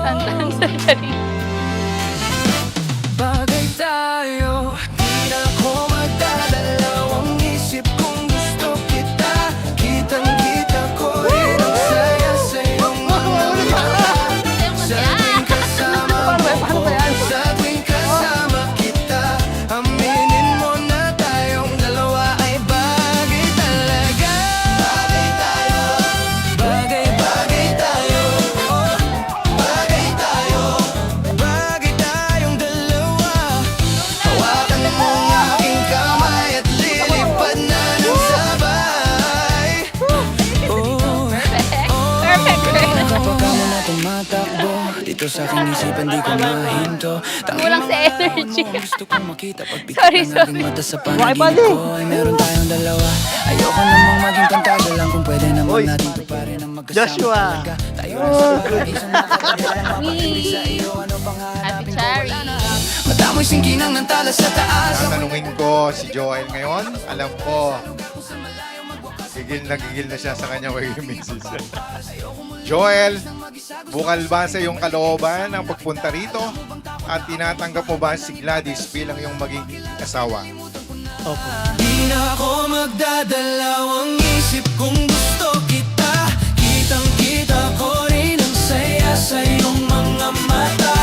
Tantan surgery. Bagay tayo, di na ako magdadalawang isip kung gusto kita. Kitang-kita ko rin ang saya sa iyong mga mata. Sa tuwing kasama mo ko, sa tuwing kasama kita, aminin mo na tayong dalawa ay bagay talaga. Bagay tayo, bagay-bagay tayo, bagay tayo, bagay tayong dalawa. Hawakan mo ang aking kamay at lilipad na ng sabay. Kapag ka mo na tumatakbo dito sa aking isipan, di ko mahinto. Kulang sa energy. Gusto kong makita pagpitik Sorry, ng aking mata sa panaginip ko. Ay meron tayong dalawa. Ayoko namang maging pantaga lang, kung pwede naman natin tuparin ang magkasama Joshua. talaga. Tayo ang sa isang nakakailan, mapatibig sa iyo. Ano bang Happy hanapin ko? Cherry. Wala na. Madamoy singkinang ng tala sa taas. Tatanungin ko si Joel ngayon, alam ko, gigil na siya sa kanya magiging misis. Joel, bukal ba sa iyong kalooban ang pagpunta rito? At tinatanggap mo ba si Gladys bilang iyong magiging asawa? Opo. Di na ako magdadalawang isip kung gusto kita. Kitang-kita ko rin ang saya sa iyong mga mata.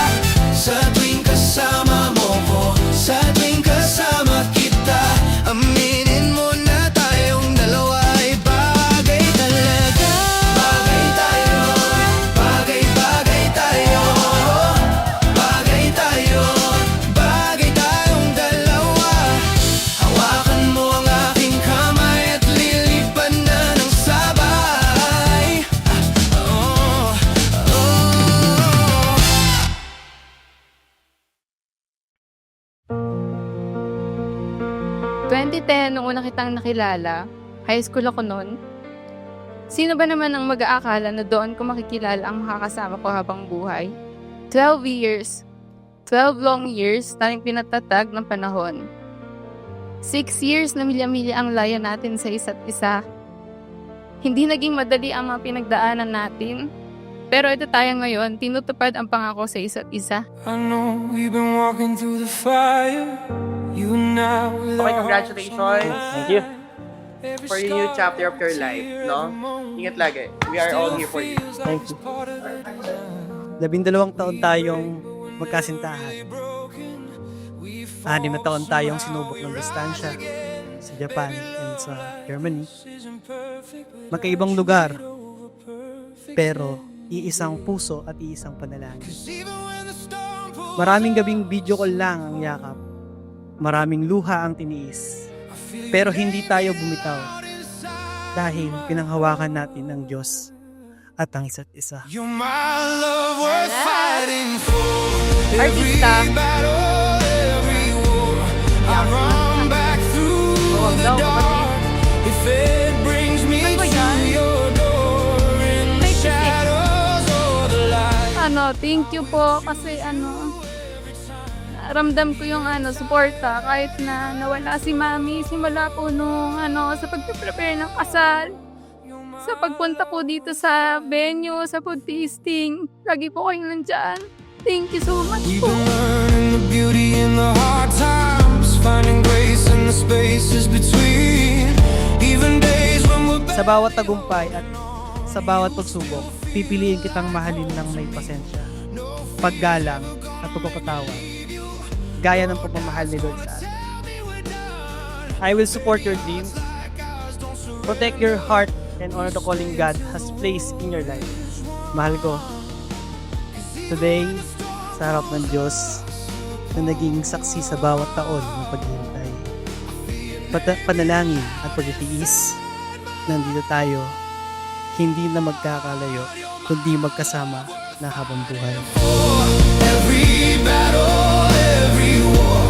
Sa tuwing kasama mo ko, sa tuwing kasama kita, aminin mo na tayong dalawa ay bagay talaga. Bagay tayo, bagay-bagay tayo, bagay tayo, bagay tayong dalawa. Hawakan mo ang aking kamay at lilipad na ng sabay. Oh, oh. 2010, nung una kitang nakilala, high school ako noon. Sino ba naman ang mag-aakala na doon ko makikilala ang makakasama ko habang buhay? 12 years. 12 long years tayong pinatatag ng panahon. 6 years na milya-milya ang layo natin sa isa't isa. Hindi naging madali ang mga pinagdaanan natin. Pero ito tayo ngayon, tinutupad ang pangako sa isa't isa. I know we've been walking through the fire. You and I with Okay, our congratulations. hearts on Thank you. fire. For your new chapter of your life, no? Ingat lagi. We are all here for you. Thank you. 12 taon tayong magkasintahan. 6 na taon tayong sinubok ng distansya sa Japan and sa Germany. Magkaibang lugar, pero iisang puso at iisang panalangin. Maraming gabing video call lang ang yakap. Maraming luha ang tiniis. Pero hindi tayo bumitaw dahil pinanghawakan natin ng Diyos at ang isa't isa. You're my love worth fighting for. Artista. Every battle, every war, I run back through the dark. If it brings me Ano ba to yan? your door in the May ticket. shadows or the light. Thank you po kasi ramdam ko yung suporta kahit na nawala si Mami simula po nung sa pag-prepare ng kasal. Sa pagpunta po dito sa venue, sa food tasting, lagi po kayong nandyan. Thank you so much We've po. been learning the beauty in the hard times, finding grace in the spaces between. Even days when we're Sa bawat tagumpay at sa bawat pagsubok, pipiliin kitang mahalin ng may pasensya, paggalang at pagpapatawa, gaya ng pagmamahal ni Lord sa atin. I will support your dreams, protect your heart, and honor the calling God has placed in your life. Mahal ko, today, sa harap ng Diyos, na naging saksi sa bawat taon ng paghihintay, panalangin at pagtitiis, nandito tayo, hindi na magkakalayo, kundi magkasama na habang buhay. every battle, every war,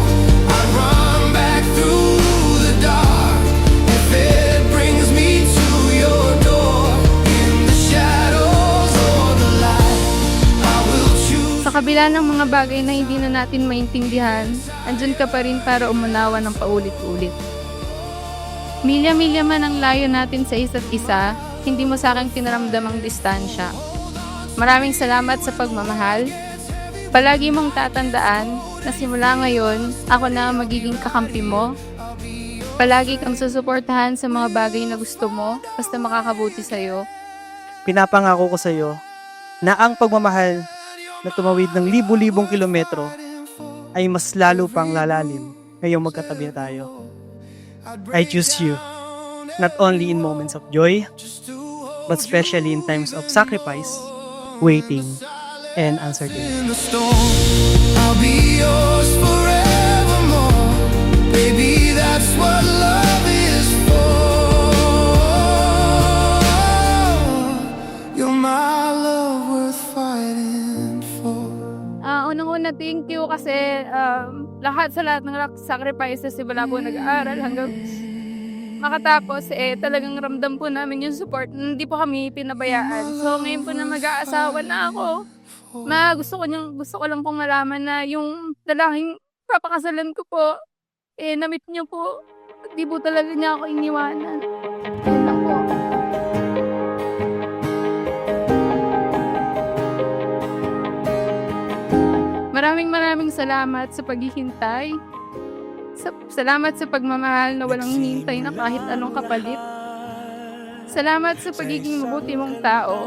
I run back through the dark. If it brings me to your door, in the shadows or the light, I will choose. Sa kabila ng mga bagay na hindi na natin maintindihan, andyan ka pa rin para umunawa ng paulit-ulit. Milya-milya man ang layo natin sa isa't isa, hindi mo sa akin pinaramdam ang distansya. Maraming salamat sa pagmamahal. Palagi mong tatandaan na simula ngayon, ako na ang magiging kakampi mo. Palagi kang susuportahan sa mga bagay na gusto mo basta makakabuti sa'yo. Pinapangako ko sa iyo na ang pagmamahal na tumawid ng libu-libong kilometro ay mas lalo pang lalalim ngayong magkatabi na tayo. I choose you, not only in moments of joy, but especially in times of sacrifice, waiting, and uncertainty. In the storm, I'll be yours forevermore. Baby, that's what love is for. You're my love worth fighting for. Unang-una, thank you kasi lahat ng sacrifices simula po nag-aaral hanggang makatapos, talagang ramdam po namin yung support. Hindi po kami pinabayaan. So, ngayon po na mag-aasawa na ako, gusto ko lang pong malaman na yung lalaking papakasalan ko po, na-meet niyo po. Di po talaga niya ako iniwanan. Yun lang po. Maraming salamat sa paghihintay. Salamat sa pagmamahal na walang hinihintay na kahit anong kapalit. Salamat sa pagiging mabuti mong tao.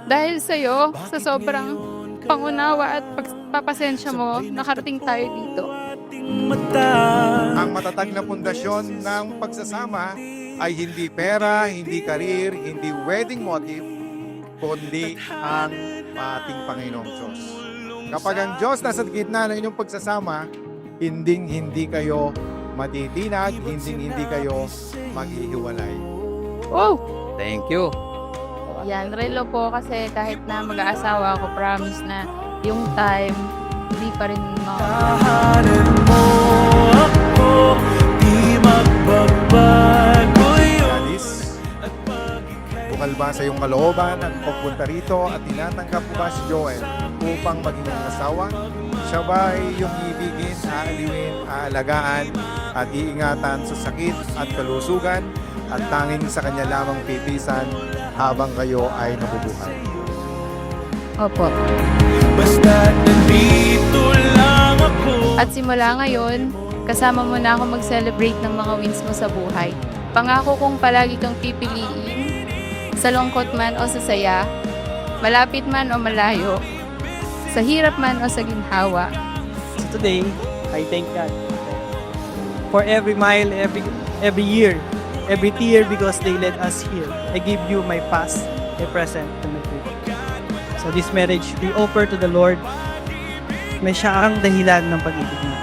Dahil sa'yo, sa sobrang pangunawa at pagpapasensya mo, nakarating tayo dito. Ang matatag na pundasyon ng pagsasama ay hindi pera, hindi karir, hindi wedding motive, kundi ang ating Panginoong Diyos. Kapag ang Diyos nasa gitna ng inyong pagsasama, hindi kayo matitinag, hindi kayo maghihiwalay. Oh! Thank you. Yan, relo po kasi kahit na mag-aasawa ako, promise na yung time, hindi pa rin Tahanan mo ako, di magbabago yun. Alice, bukal ba sa iyong kalooban ang pagpunta rito at tinatanggap mo ba si Joel upang maging iyong asawa? Siya ba ay iyong ibigin, aaliwin, aalagaan at iingatan sa sakit at kalusugan at tanging sa kanya lamang pipisan habang kayo ay nabubuhay? Opo. Basta nandito lang ako. At simula ngayon, kasama mo na ako mag-celebrate ng mga wins mo sa buhay. Pangako kong palagi kang pipiliin, sa lungkot man o sa saya, malapit man o malayo, sa hirap man o sa ginhawa. So today, I thank God for every mile, every year, every tear because they led us here. I give you my past, my present, and my future. So this marriage, we offer to the Lord na siya ang dahilan ng pag-ibig mo.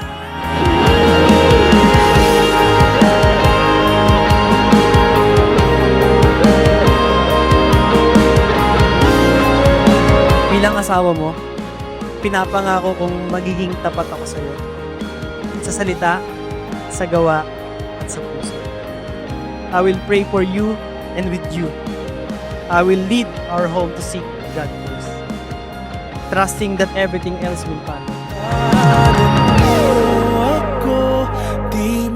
Bilang asawa mo, pinapangako kong magiging tapat ako sa iyo. Sa salita, sa gawa, at sa puso. I will pray for you and with you. I will lead our home to seek God first. Trusting that everything else will follow.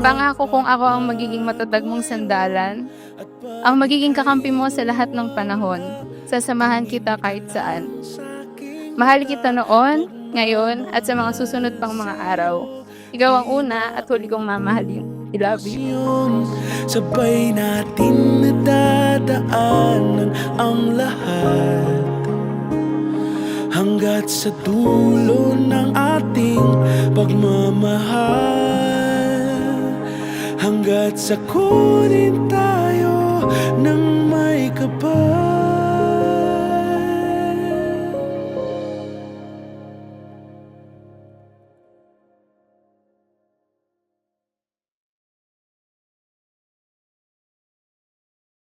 Pangako kong ako ang magiging matatag mong sandalan, ang magiging kakampi mo sa lahat ng panahon. Sasamahan kita kahit saan. Mahal kita noon, ngayon, at sa mga susunod pang mga araw. Ikaw ang una at huli kong mamahalin. I love you. Sabay natin nadadaanan ang lahat hanggat sa dulo ng ating pagmamahal, hanggat sa kunin tayo